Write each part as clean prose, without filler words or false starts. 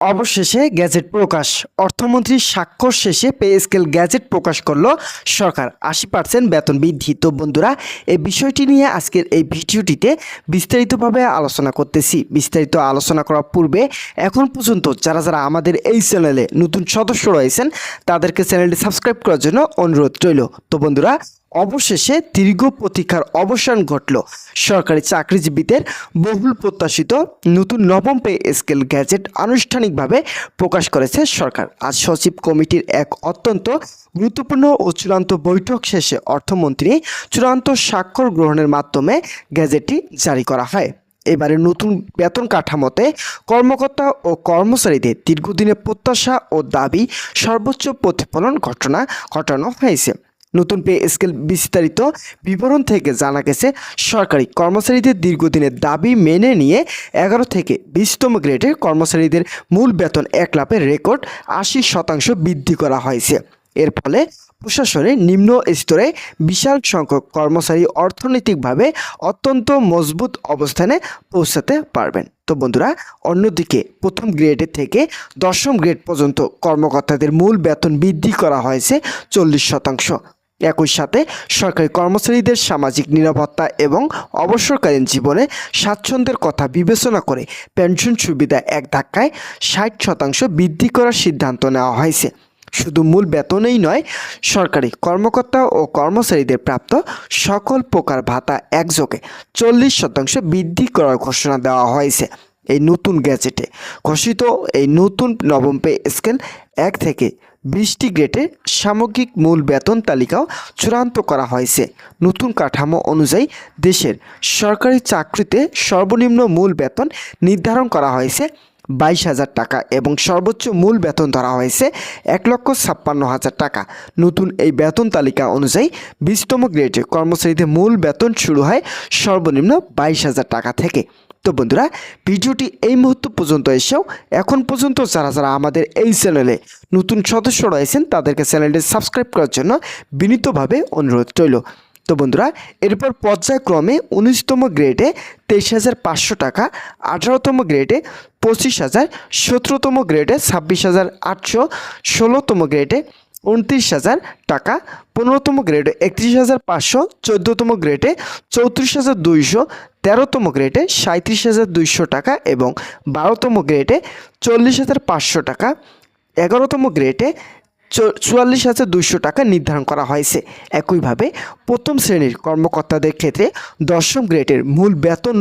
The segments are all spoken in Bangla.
অবশেষে গ্যাজেট প্রকাশ। অর্থমন্ত্রীর স্বাক্ষর শেষে পে স্কেল গ্যাজেট প্রকাশ করল সরকার। 80% বেতন বৃদ্ধি। তো বন্ধুরা, এই বিষয়টি নিয়ে আজকের এই ভিডিওটিতে বিস্তারিতভাবে আলোচনা করতেছি। বিস্তারিত আলোচনা করার পূর্বে এখন পর্যন্ত যারা যারা আমাদের এই চ্যানেলে নতুন সদস্য রয়েছেন তাদেরকে চ্যানেলটি সাবস্ক্রাইব করার জন্য অনুরোধ রইল। তো বন্ধুরা, অবশেষে দীর্ঘ প্রতীক্ষার অবসান ঘটল। সরকারি চাকরিজীবীদের বহুল প্রত্যাশিত নতুন নবম পে স্কেল গ্যাজেট আনুষ্ঠানিকভাবে প্রকাশ করেছে সরকার। আজ সচিব কমিটির এক অত্যন্ত গুরুত্বপূর্ণ ও চূড়ান্ত বৈঠক শেষে অর্থমন্ত্রী চূড়ান্ত স্বাক্ষর গ্রহণের মাধ্যমে গ্যাজেটটি জারি করা হয়। এবারে নতুন বেতন কাঠামোতে কর্মকর্তা ও কর্মচারীদের দীর্ঘদিনের প্রত্যাশা ও দাবি সর্বোচ্চ প্রতিফলন ঘটানো হয়েছে। নতুন পে স্কেল বিস্তারিত বিবরণ থেকে জানা গেছে, সরকারি কর্মচারীদের দীর্ঘদিনের দাবি মেনে নিয়ে 11 থেকে 20তম গ্রেডের কর্মচারীদের মূল বেতন 1 লাফের রেকর্ড 80% বৃদ্ধি করা হয়েছে। এর ফলে প্রশাসনের নিম্ন স্তরে বিশাল সংখ্যক কর্মচারী অর্থনৈতিকভাবে অত্যন্ত মজবুত অবস্থানে পৌঁছাতে পারবেন। তো বন্ধুরা, অন্যদিকে প্রথম গ্রেড থেকে 10ম গ্রেড পর্যন্ত কর্মকর্তাদের মূল বেতন বৃদ্ধি করা হয়েছে 40%। একই সাথে সরকারি কর্মচারীদের সামাজিক নিরাপত্তা এবং অবসরকালীন জীবনে স্বাচ্ছন্দ্যের কথা বিবেচনা করে পেনশন সুবিধা এক ধাক্কায় 60% বৃদ্ধি করার সিদ্ধান্ত নেওয়া হয়েছে। শুধু মূল বেতনেই নয়, সরকারি কর্মকর্তা ও কর্মচারীদের প্রাপ্ত সকল প্রকার ভাতা একযোগে 40% বৃদ্ধি করার ঘোষণা দেওয়া হয়েছে। এই নতুন গ্যাজেটে ঘোষিত এই নতুন নবম পে স্কেল 1 থেকে 20টি গ্রেডের সামগ্রিক মূল বেতন তালিকাও চূড়ান্ত করা হয়েছে। নতুন কাঠামো অনুযায়ী দেশের সরকারি চাকরিতে সর্বনিম্ন মূল বেতন নির্ধারণ করা হয়েছে 22,000 টাকা এবং সর্বোচ্চ মূল বেতন ধরা হয়েছে 1,56,000 টাকা। নতুন এই বেতন তালিকা অনুযায়ী 20তম গ্রেডে কর্মচারীদের মূল বেতন শুরু হয় সর্বনিম্ন 22,000 টাকা থেকে। তো বন্ধুরা, ভিডিওটি এই মুহূর্ত পর্যন্ত এসেও এখন পর্যন্ত যারা যারা আমাদের এই চ্যানেলে নতুন সদস্য রয়েছেন তাদেরকে চ্যানেলটি সাবস্ক্রাইব করার জন্য বিনীতভাবে অনুরোধ রইল। তো বন্ধুরা, এরপর পর্যায়ক্রমে 19তম গ্রেডে 23,500 টাকা, 18তম গ্রেডে 25,000, 17তম গ্রেডে 26,800, 16তম গ্রেডে 29,000 টাকা, 15তম গ্রেডে 31,500, 14তম গ্রেডে 34,200, 13তম গ্রেডে 37,200 টাকা এবং 12তম গ্রেডে 40,500 টাকা, 11তম গ্রেডে 44,200 টাকা নির্ধারণ করা হয়েছে। একইভাবে প্রথম শ্রেণীর কর্মকর্তাদের ক্ষেত্রে 10ম গ্রেডের মূল বেতন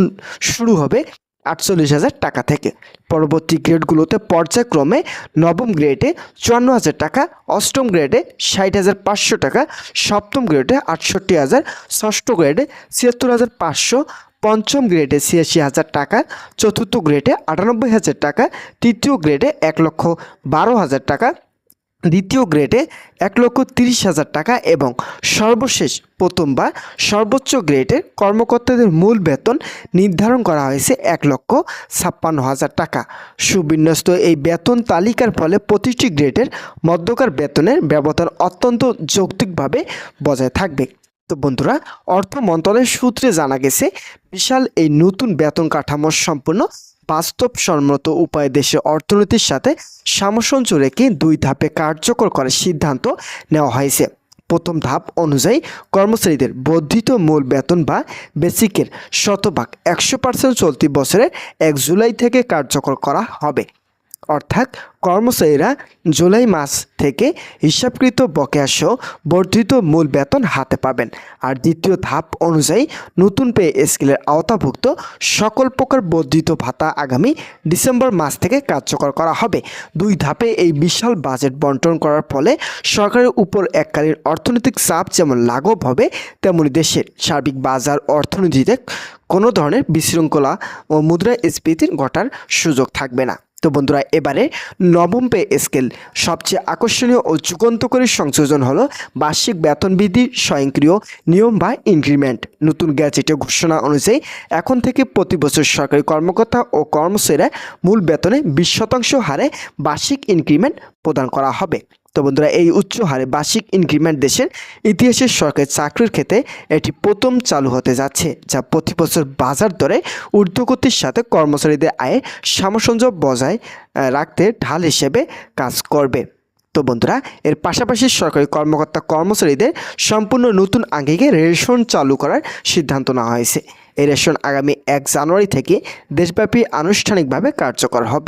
শুরু হবে 48,000 টাকা থেকে। পরবর্তী গ্রেডগুলোতে পর্যায়ক্রমে নবম গ্রেডে 54,000 টাকা, 8ম গ্রেডে 60,500 টাকা, 7ম গ্রেডে 68,000, 6ষ্ঠ গ্রেডে 76,500, 5ম গ্রেডে 86,000 টাকা, 4র্থ গ্রেডে 98,000 টাকা, 3য় গ্রেডে 1,12,000 টাকা, 2য় গ্রেডে 1,30,000 টাকা এবং সর্বশেষ প্রথম বা সর্বোচ্চ গ্রেডের কর্মকর্তাদের মূল বেতন নির্ধারণ করা হয়েছে 1,56,000 টাকা। সুবিন্যস্ত এই বেতন তালিকার ফলে প্রতিটি গ্রেডের মধ্যকার বেতনের ব্যবধান অত্যন্ত যৌক্তিকভাবে বজায় থাকবে। তো বন্ধুরা, অর্থ মন্ত্রণালয়ের সূত্রে জানা গেছে, বিশাল এই নতুন বেতন কাঠামোর সম্পূর্ণ বাস্তবসম্মত উপায়ে দেশের অর্থনীতির সাথে সামঞ্জস্য রেখে 2 ধাপে কার্যকর করার সিদ্ধান্ত নেওয়া হয়েছে। প্রথম ধাপ অনুযায়ী কর্মচারীদের বর্ধিত মূল বেতন বা বেসিকের শতভাগ 100% চলতি বছরের 1 জুলাই থেকে কার্যকর করা হবে। অর্থাৎ কর্মচারীরা জুলাই মাস থেকে হিসাবকৃত বকেয়া সহ বর্ধিত মূল বেতন হাতে পাবেন। আর দ্বিতীয় ধাপ অনুযায়ী নতুন পে স্কেলের আওতাভুক্ত সকল প্রকার বর্ধিত ভাতা আগামী ডিসেম্বর মাস থেকে কার্যকর করা হবে। 2 ধাপে এই বিশাল বাজেট বণ্টন করার ফলে সরকারের উপর এককালীন অর্থনৈতিক চাপ যেমন লাঘব হবে, তেমনি দেশের সার্বিক বাজার অর্থনীতিতে কোনো ধরনের বিশৃঙ্খলা ও মুদ্রাস্ফীতির ঘটার সুযোগ থাকবে না। তো বন্ধুরা, এবারে নবম পে স্কেল সবচেয়ে আকর্ষণীয় ও যুগান্তকারী সংযোজন হলো বার্ষিক বেতন বৃদ্ধির স্বয়ংক্রিয় নিয়ম বা ইনক্রিমেন্ট। নতুন গ্যাজেটে ঘোষণা অনুযায়ী এখন থেকে প্রতি বছর সরকারি কর্মকর্তা ও কর্মচারীরা মূল বেতনে 20% হারে বার্ষিক ইনক্রিমেন্ট প্রদান করা হবে। তো বন্ধুরা, এই উচ্চ হারে বার্ষিক ইনক্রিমেন্ট দেশের ইতিহাসে সরকারি চাকরির ক্ষেত্রে এটি প্রথম চালু হতে যাচ্ছে, যা প্রতি বছর বাজার দরে ঊর্ধ্বগতির সাথে কর্মচারীদের আয়ে সামঞ্জস্য বজায় রাখতে ঢাল হিসেবে কাজ করবে। তো বন্ধুরা, এর পাশাপাশি সরকারি কর্মকর্তা কর্মচারীদের সম্পূর্ণ নতুন আঙ্গিকে রেশন চালু করার সিদ্ধান্ত নেওয়া হয়েছে। এই রেশন আগামী 1 জানুয়ারি থেকে দেশব্যাপী আনুষ্ঠানিকভাবে কার্যকর হবে।